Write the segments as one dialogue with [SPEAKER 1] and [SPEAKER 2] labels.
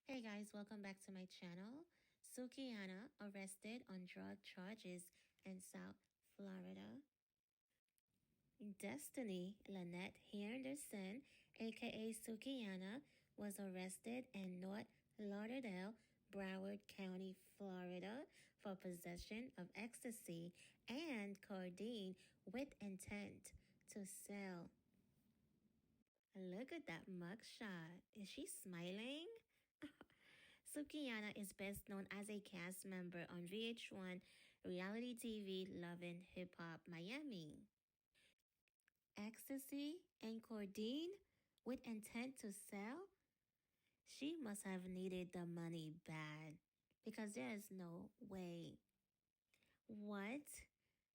[SPEAKER 1] Hey guys, welcome back to my channel. Sukiana arrested on drug charges in South Florida. Destiny Lynette Henderson, aka Sukiana, was arrested in North Lauderdale, Broward County, Florida, for possession of ecstasy and codeine with intent to sell. Look at that mugshot. Is she smiling? Sukiana is best known as a cast member on VH1 reality TV Lovin' Hip Hop Miami. Ecstasy and codeine with intent to sell? She must have needed the money bad because there's no way. What?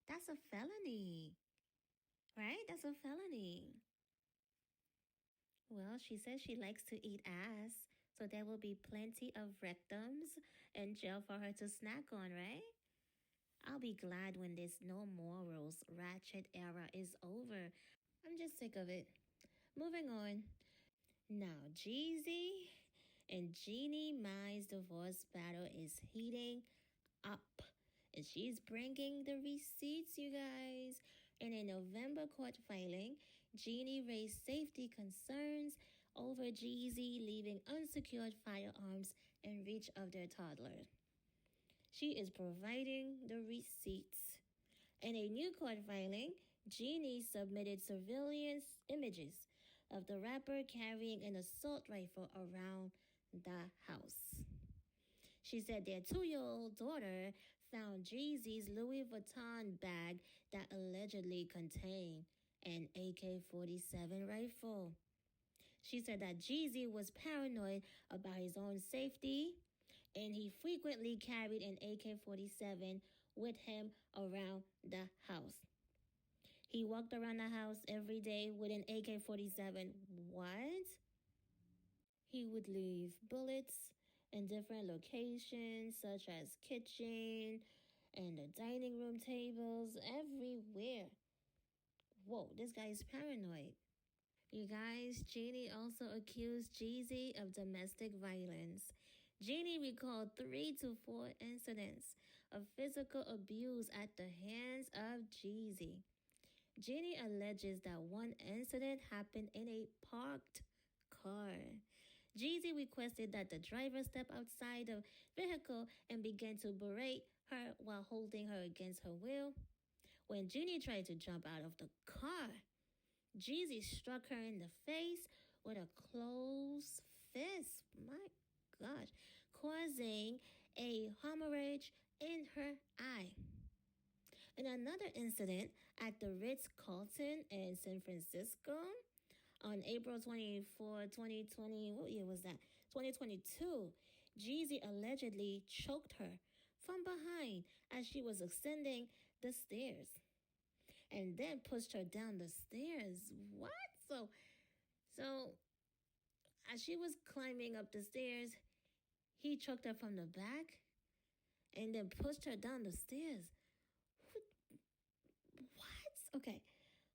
[SPEAKER 1] That's a felony, right? That's a felony. Well, she says she likes to eat ass, so there will be plenty of rectums in jail for her to snack on, right? I'll be glad when this no morals ratchet era is over. I'm just sick of it. Moving on. Now, Jeezy and Jeannie Mai's divorce battle is heating up. And she's bringing the receipts, you guys. In a November court filing, Jeannie raised safety concerns over Jeezy leaving unsecured firearms in reach of their toddler. She is providing the receipts. In a new court filing, Jeannie submitted surveillance images of the rapper carrying an assault rifle around the house. She said their 2-year-old daughter found Jeezy's Louis Vuitton bag that allegedly contained an AK-47 rifle. She said that Jeezy was paranoid about his own safety and he frequently carried an AK-47 with him around the house. He walked around the house every day with an AK-47. What? He would leave bullets in different locations, such as kitchen and the dining room tables, everywhere. Whoa, this guy is paranoid. You guys, Jeannie also accused Jeezy of domestic violence. Jeannie recalled 3 to 4 incidents of physical abuse at the hands of Jeezy. Jeannie alleges that one incident happened in a parked car. Jeezy requested that the driver step outside the vehicle and began to berate her while holding her against her will. When Jeannie tried to jump out of the car, Jeezy struck her in the face with a closed fist. My gosh, causing a hemorrhage in her eye. In another incident at the Ritz-Carlton in San Francisco, on April 24, 2020, what year was that? 2022, Jeezy allegedly choked her from behind as she was ascending the stairs and then pushed her down the stairs. What? So as she was climbing up the stairs, he choked her from the back and then pushed her down the stairs. What? Okay.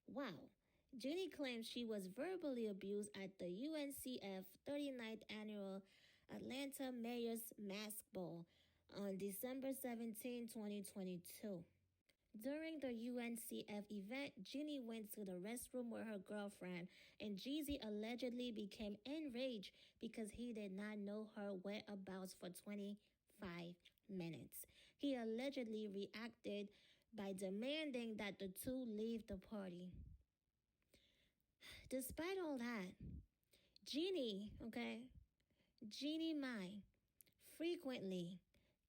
[SPEAKER 1] Wow. Jeannie claims she was verbally abused at the UNCF 39th Annual Atlanta Mayor's Mask Ball on December 17, 2022. During the UNCF event, Jeannie went to the restroom with her girlfriend, and Jeezy allegedly became enraged because he did not know her whereabouts for 25 minutes. He allegedly reacted by demanding that the two leave the party. Despite all that, Jeannie Mai, frequently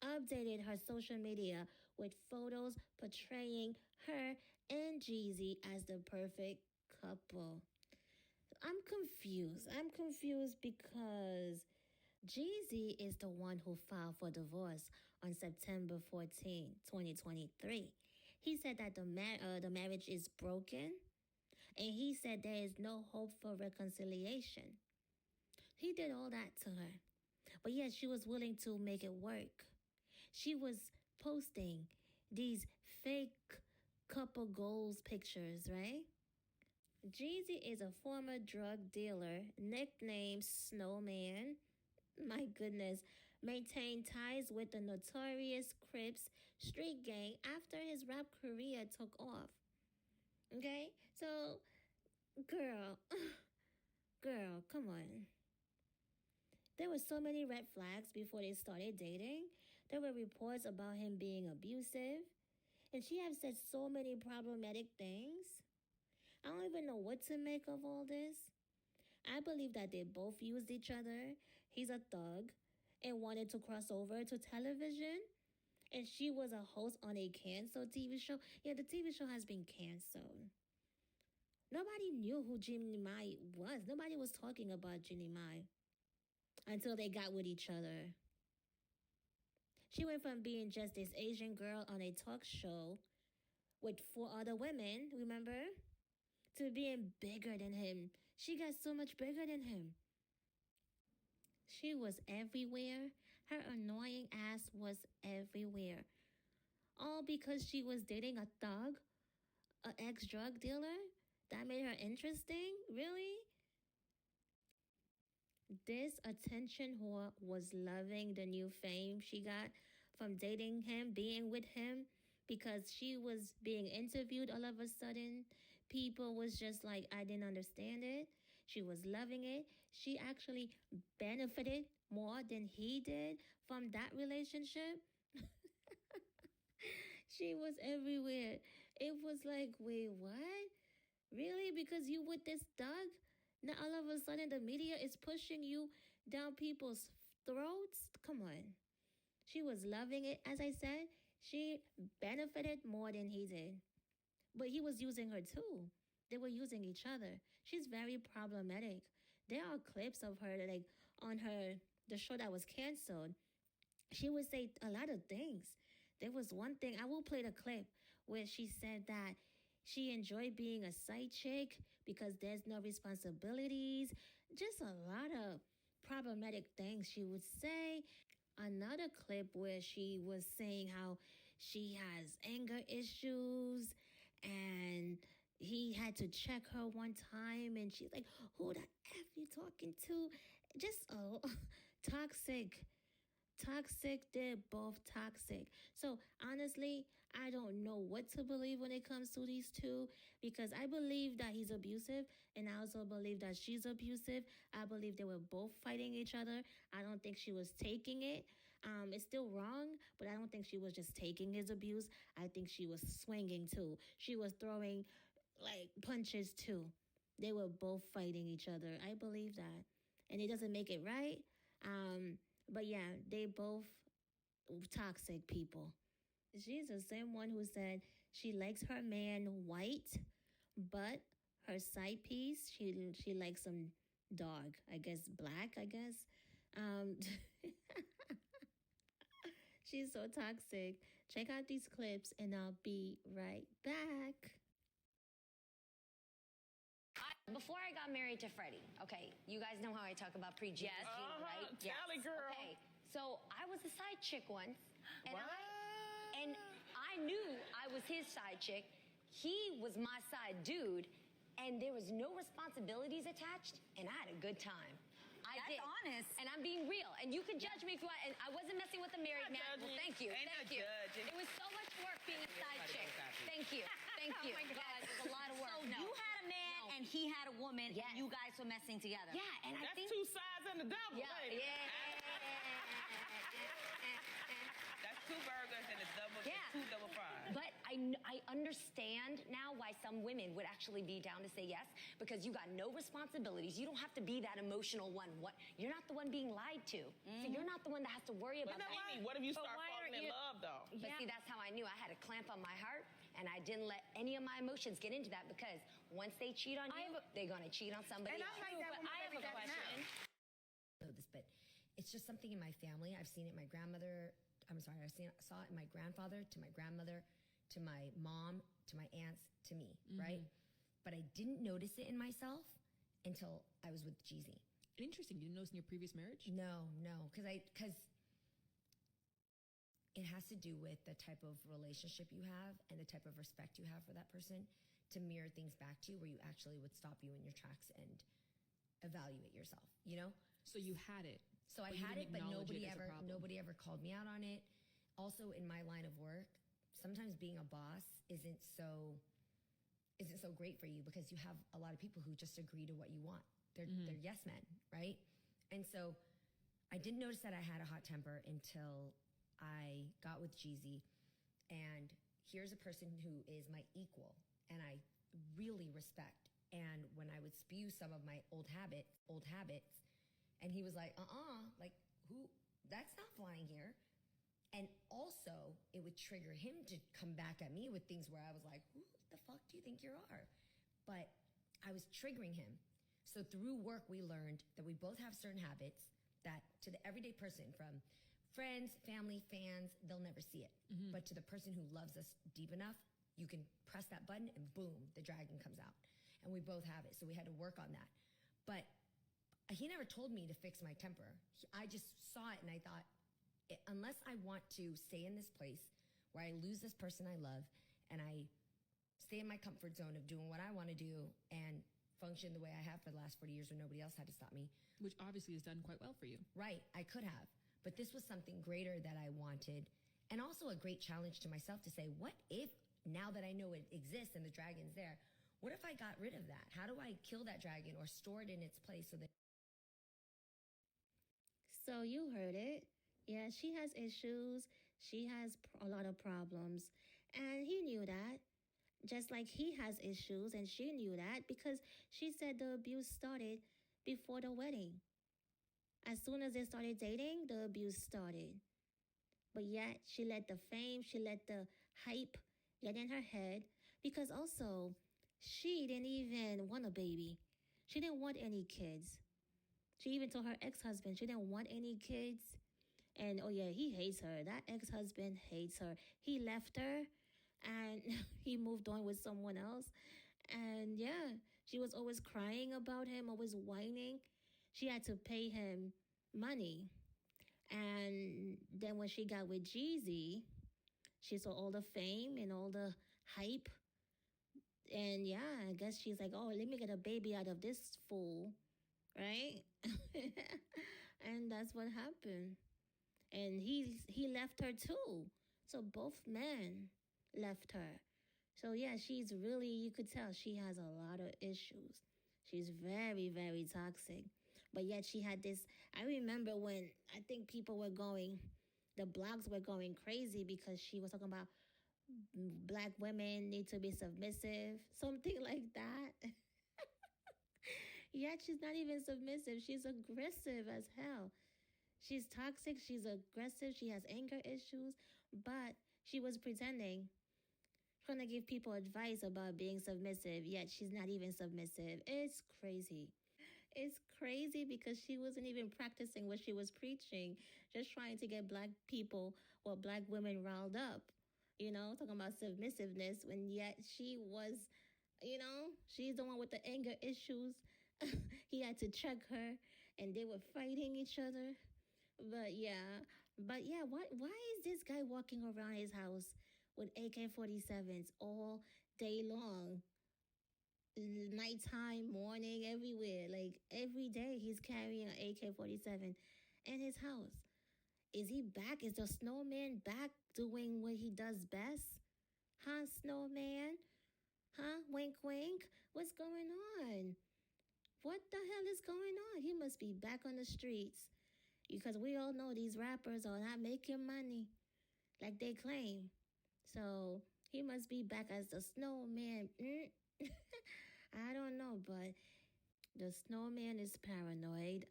[SPEAKER 1] updated her social media with photos portraying her and Jeezy as the perfect couple. I'm confused because Jeezy is the one who filed for divorce on September 14, 2023. He said that the marriage is broken, and he said there is no hope for reconciliation. He did all that to her, but yet she was willing to make it work. She was posting these fake couple goals pictures, right? Jeezy is a former drug dealer nicknamed Snowman. My goodness, maintained ties with the notorious Crips street gang after his rap career took off. Okay? So, girl, girl, come on. There were so many red flags before they started dating. There were reports about him being abusive, and she has said so many problematic things. I don't even know what to make of all this. I believe that they both used each other. He's a thug and wanted to cross over to television. And she was a host on a canceled TV show. Yeah, the TV show has been canceled. Nobody knew who Jeannie Mai was. Nobody was talking about Jeannie Mai until they got with each other. She went from being just this Asian girl on a talk show with four other women, remember? To being bigger than him. She got so much bigger than him. She was everywhere. Her annoying ass was everywhere. All because she was dating a thug, an ex drug dealer? That made her interesting? Really? This attention whore was loving the new fame she got from dating him, being with him, because she was being interviewed all of a sudden. People was just like, I didn't understand it. She was loving it. She actually benefited more than he did from that relationship. She was everywhere. It was like, wait, what? Really? Because you with this thug? Now all of a sudden the media is pushing you down people's throats? Come on. She was loving it. As I said, she benefited more than he did. But he was using her too. They were using each other. She's very problematic. There are clips of her like on the show that was canceled. She would say a lot of things. There was one thing, I will play the clip where she said that she enjoyed being a side chick because there's no responsibilities. Just a lot of problematic things she would say. Another clip where she was saying how she has anger issues and he had to check her one time and she's like, who the F you talking to? Just toxic. Toxic, they're both toxic. So honestly, I don't know what to believe when it comes to these two because I believe that he's abusive and I also believe that she's abusive. I believe they were both fighting each other. I don't think she was taking it. It's still wrong, but I don't think she was just taking his abuse. I think she was swinging too. She was throwing like punches too. They were both fighting each other. I believe that. And it doesn't make it right. But yeah, they both toxic people. She's the same one who said she likes her man white, but her side piece, she likes some dog. I guess black, I guess. Um She's so toxic. Check out these clips and I'll be right back.
[SPEAKER 2] Before I got married to Freddie, okay, you guys know how I talk about pre-Jeezy, right?
[SPEAKER 3] Tell it, girl.
[SPEAKER 2] Okay, so I was a side chick once, and
[SPEAKER 3] What?
[SPEAKER 2] I knew I was his side chick. He was my side dude, and there was no responsibilities attached, and I had a good time.
[SPEAKER 4] That's
[SPEAKER 2] did.
[SPEAKER 4] honest.
[SPEAKER 2] And I'm being real. And you can judge me if you want. And I wasn't messing with a married man. Well, thank you.
[SPEAKER 3] Ain't
[SPEAKER 2] Thank
[SPEAKER 3] no
[SPEAKER 2] you.
[SPEAKER 3] judging.
[SPEAKER 2] It was so much work being a side chick. Thank you. Thank you.
[SPEAKER 4] Oh my God.
[SPEAKER 2] Yes, it was a lot of work.
[SPEAKER 4] So you had a man
[SPEAKER 2] No.
[SPEAKER 4] and he had a woman
[SPEAKER 2] Yes.
[SPEAKER 4] and you guys were messing together.
[SPEAKER 2] Yeah, and I
[SPEAKER 3] That's
[SPEAKER 2] think...
[SPEAKER 3] two sides and a double.
[SPEAKER 2] Yeah,
[SPEAKER 3] lady.
[SPEAKER 2] yeah.
[SPEAKER 3] That's two burgers and a double,
[SPEAKER 2] Yeah.
[SPEAKER 3] two double fries.
[SPEAKER 2] But I understand now why some women would actually be down to say yes, because you got no responsibilities. You don't have to be that emotional one. You're not the one being lied to. So you're not the one that has to worry
[SPEAKER 3] But
[SPEAKER 2] about that.
[SPEAKER 3] Amy, what if you
[SPEAKER 2] But
[SPEAKER 3] start
[SPEAKER 2] why
[SPEAKER 3] falling
[SPEAKER 2] aren't
[SPEAKER 3] in
[SPEAKER 2] you-
[SPEAKER 3] love, though?
[SPEAKER 2] But see, that's how I knew I had a clamp on my heart, and I didn't let any of my emotions get into that because once they cheat on you, they're gonna cheat on somebody
[SPEAKER 3] And
[SPEAKER 2] else.
[SPEAKER 3] I'm like that
[SPEAKER 2] But
[SPEAKER 3] with my
[SPEAKER 2] I have
[SPEAKER 3] baby
[SPEAKER 2] a
[SPEAKER 3] daddy
[SPEAKER 2] question.
[SPEAKER 5] know this, but it's just something in my family. I've seen it my grandmother. I'm sorry, saw it in my grandfather, to my grandmother, to my mom, to my aunts, to me, right? But I didn't notice it in myself until I was with Jeezy.
[SPEAKER 6] Interesting. You didn't notice in your previous marriage?
[SPEAKER 5] No, because it has to do with the type of relationship you have and the type of respect you have for that person to mirror things back to you where you actually would stop you in your tracks and evaluate yourself, you know?
[SPEAKER 6] So you had it.
[SPEAKER 5] So I
[SPEAKER 6] But you
[SPEAKER 5] had it,
[SPEAKER 6] didn't
[SPEAKER 5] but
[SPEAKER 6] acknowledge it as a problem.
[SPEAKER 5] nobody ever called me out on it. Also, in my line of work, sometimes being a boss isn't so great for you because you have a lot of people who just agree to what you want. They're yes men, right? And so I didn't notice that I had a hot temper until I got with Jeezy. And here's a person who is my equal and I really respect. And when I would spew some of my old habits, and he was like, like who, that's not flying here. And also it would trigger him to come back at me with things where I was like, who the fuck do you think you are? But I was triggering him. So through work, we learned that we both have certain habits that to the everyday person, from friends, family, fans, they'll never see it. But to the person who loves us deep enough, you can press that button and boom, the dragon comes out. And we both have it. So we had to work on that. But he never told me to fix my temper. I just saw it and I thought, unless I want to stay in this place where I lose this person I love and I stay in my comfort zone of doing what I want to do and function the way I have for the last 40 years when nobody else had to stop me.
[SPEAKER 6] Which obviously has done quite well for you.
[SPEAKER 5] Right, I could have. But this was something greater that I wanted. And also a great challenge to myself to say, what if, now that I know it exists and the dragon's there, what if I got rid of that? How do I kill that dragon or store it in its place so that...
[SPEAKER 1] So you heard it. Yeah, she has issues. She has a lot of problems. And he knew that. Just like he has issues, and she knew that because she said the abuse started before the wedding. As soon as they started dating, the abuse started. But yet, she let the fame, she let the hype get in her head because also, she didn't even want a baby. She didn't want any kids. She even told her ex-husband she didn't want any kids. And oh yeah, he hates her. That ex-husband hates her. He left her and he moved on with someone else. And yeah, she was always crying about him, always whining. She had to pay him money. And then when she got with Jeezy, she saw all the fame and all the hype. And yeah, I guess she's like, oh, let me get a baby out of this fool. Right? And that's what happened. And he left her too. So both men left her. So yeah, she's really, you could tell she has a lot of issues. She's very, very toxic. But yet she had this, I remember when I think people were going, the blogs were going crazy because she was talking about black women need to be submissive, something like that. Yet she's not even submissive. She's aggressive as hell. She's toxic. She's aggressive. She has anger issues. But she was pretending, trying to give people advice about being submissive. Yet she's not even submissive. It's crazy. It's crazy because she wasn't even practicing what she was preaching, just trying to get black people or black women riled up, talking about submissiveness when yet she was, she's the one with the anger issues. He had to check her and they were fighting each other. But yeah, why is this guy walking around his house with AK-47s all day long? Nighttime, morning, everywhere. Like every day he's carrying an AK-47 in his house. Is he back? Is the snowman back doing what he does best? Huh, snowman? Huh? Wink, wink. What's going on? What the hell is going on? He must be back on the streets. Because we all know these rappers are not making money like they claim. So he must be back as the snowman. I don't know, but the snowman is paranoid.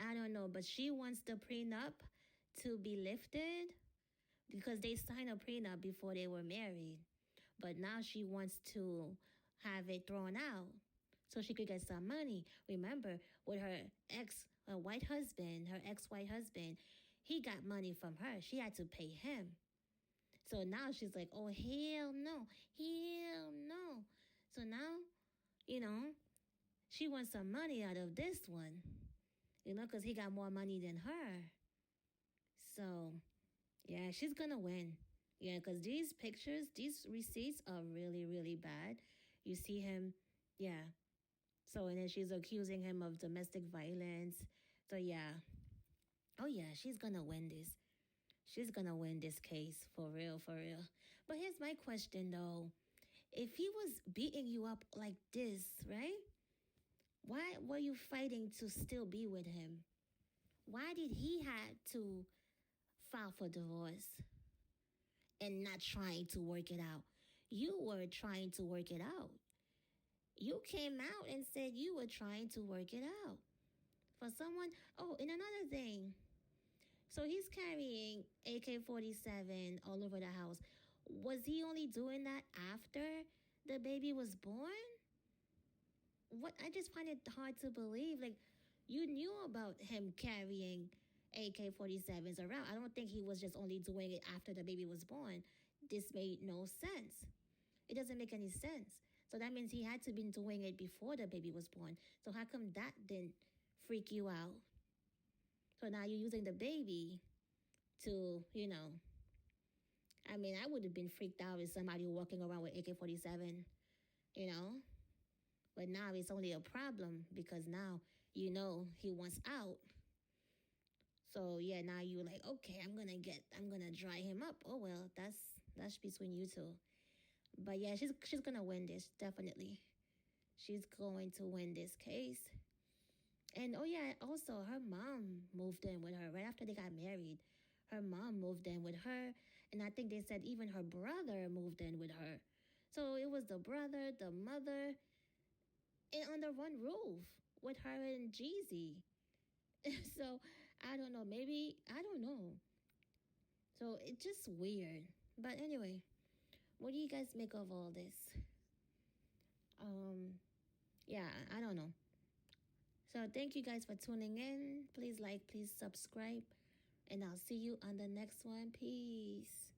[SPEAKER 1] I don't know, but she wants the prenup to be lifted because they signed a prenup before they were married. But now she wants to have it thrown out so she could get some money. Remember, with her ex-white husband, he got money from her. She had to pay him. So now she's like, oh, hell no. So now, she wants some money out of this one, because he got more money than her. So, yeah, she's going to win. Yeah, because these pictures, these receipts are really, really bad. You see him, yeah. So, and then she's accusing him of domestic violence. So, yeah, Oh yeah, she's gonna win this. She's gonna win this case for real, for real. But here's my question though. If he was beating you up like this, right? Why were you fighting to still be with him? Why did he had to file for divorce and not trying to work it out? You were trying to work it out. You came out and said you were trying to work it out. For someone, oh, and another thing. So he's carrying AK 47 all over the house. Was he only doing that after the baby was born? What I just find it hard to believe. Like, you knew about him carrying AK 47s around. I don't think he was just only doing it after the baby was born. This made no sense. It doesn't make any sense. So that means he had to been doing it before the baby was born. So how come that didn't freak you out? So now you're using the baby to, I mean, I would have been freaked out if somebody walking around with AK 47, you know? But now it's only a problem because now he wants out. So yeah, now you're like, okay, I'm gonna dry him up. Oh well, that's between you two. But yeah, she's gonna win this, definitely. She's going to win this case. And oh yeah, also her mom moved in with her right after they got married. Her mom moved in with her, and I think they said even her brother moved in with her. So it was the brother, the mother, and under one roof with her and Jeezy. So I don't know. Maybe I don't know. So it's just weird. But anyway, what do you guys make of all this? Yeah, I don't know. So thank you guys for tuning in. Please like, please subscribe, and I'll see you on the next one. Peace.